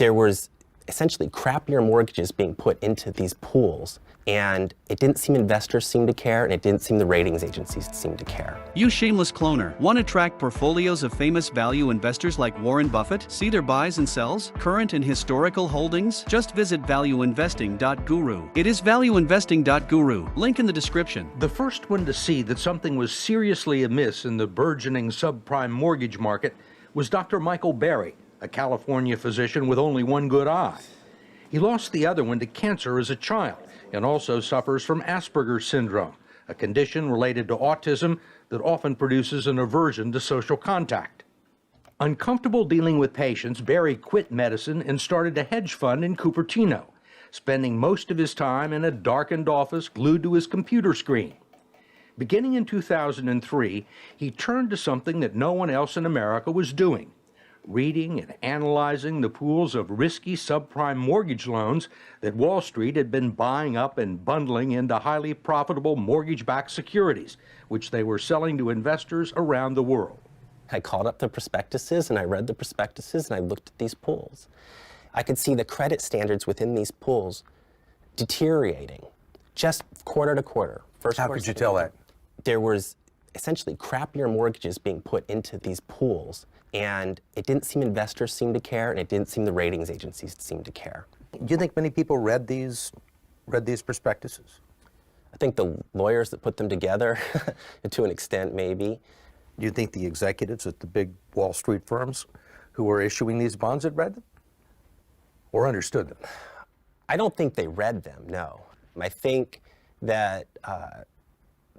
there was essentially crappier mortgages being put into these pools, and it didn't seem investors seemed to care, and it didn't seem the ratings agencies seemed to care. You shameless cloner. Want to track portfolios of famous value investors like Warren Buffett? See their buys and sells, current and historical holdings? Just visit valueinvesting.guru. It is valueinvesting.guru. Link in the description. The first one to see that something was seriously amiss in the burgeoning subprime mortgage market was Dr. Michael Burry, a California physician with only one good eye. He lost the other one to cancer as a child and also suffers from Asperger's syndrome, a condition related to autism that often produces an aversion to social contact. Uncomfortable dealing with patients, Burry quit medicine and started a hedge fund in Cupertino, spending most of his time in a darkened office glued to his computer screen. Beginning in 2003, he turned to something that no one else in America was doing: reading and analyzing the pools of risky subprime mortgage loans that Wall Street had been buying up and bundling into highly profitable mortgage-backed securities, which they were selling to investors around the world. I called up the prospectuses and I read the prospectuses and I looked at these pools. I could see the credit standards within these pools deteriorating just quarter to quarter. How could you tell that? There was essentially crappier mortgages being put into these pools, and it didn't seem investors seemed to care, and it didn't seem the ratings agencies seemed to care. Do you think many people read these prospectuses? I think the lawyers that put them together, to an extent, maybe. Do you think the executives at the big Wall Street firms who were issuing these bonds had read them or understood them? I don't think they read them, no. I think that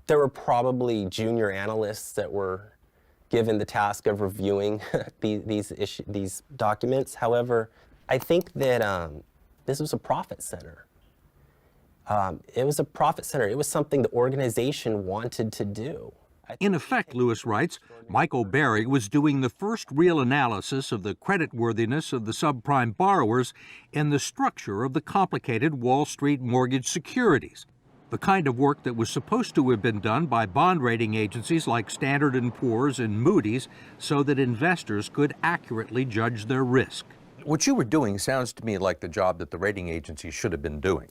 there were probably junior analysts that were given the task of reviewing these documents. However, I think that this was a profit center. It was a profit center. It was something the organization wanted to do. In effect, Lewis writes, Michael Burry was doing the first real analysis of the creditworthiness of the subprime borrowers and the structure of the complicated Wall Street mortgage securities, the kind of work that was supposed to have been done by bond rating agencies like Standard & Poor's and Moody's so that investors could accurately judge their risk. What you were doing sounds to me like the job that the rating agencies should have been doing.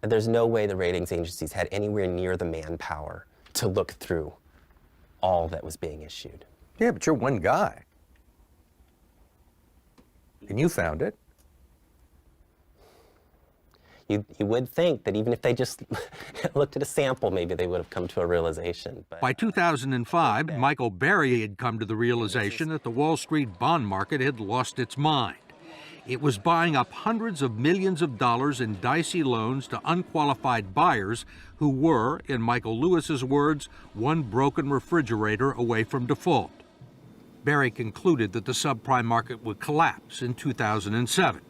There's no way the ratings agencies had anywhere near the manpower to look through all that was being issued. Yeah, but you're one guy. And you found it. You would think that even if they just looked at a sample, maybe they would have come to a realization. But by 2005, Michael Burry had come to the realization that the Wall Street bond market had lost its mind. It was buying up hundreds of millions of dollars in dicey loans to unqualified buyers who were, in Michael Lewis's words, one broken refrigerator away from default. Burry concluded that the subprime market would collapse in 2007.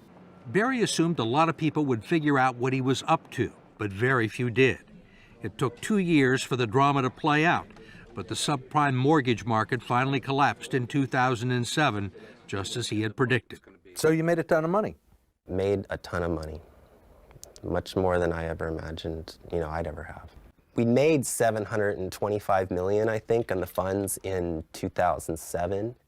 Burry assumed a lot of people would figure out what he was up to, but very few did. It took 2 years for the drama to play out, but the subprime mortgage market finally collapsed in 2007, just as he had predicted. So you made a ton of money. Made a ton of money, much more than I ever imagined, I'd ever have. We made $725 million, I think, on the funds in 2007.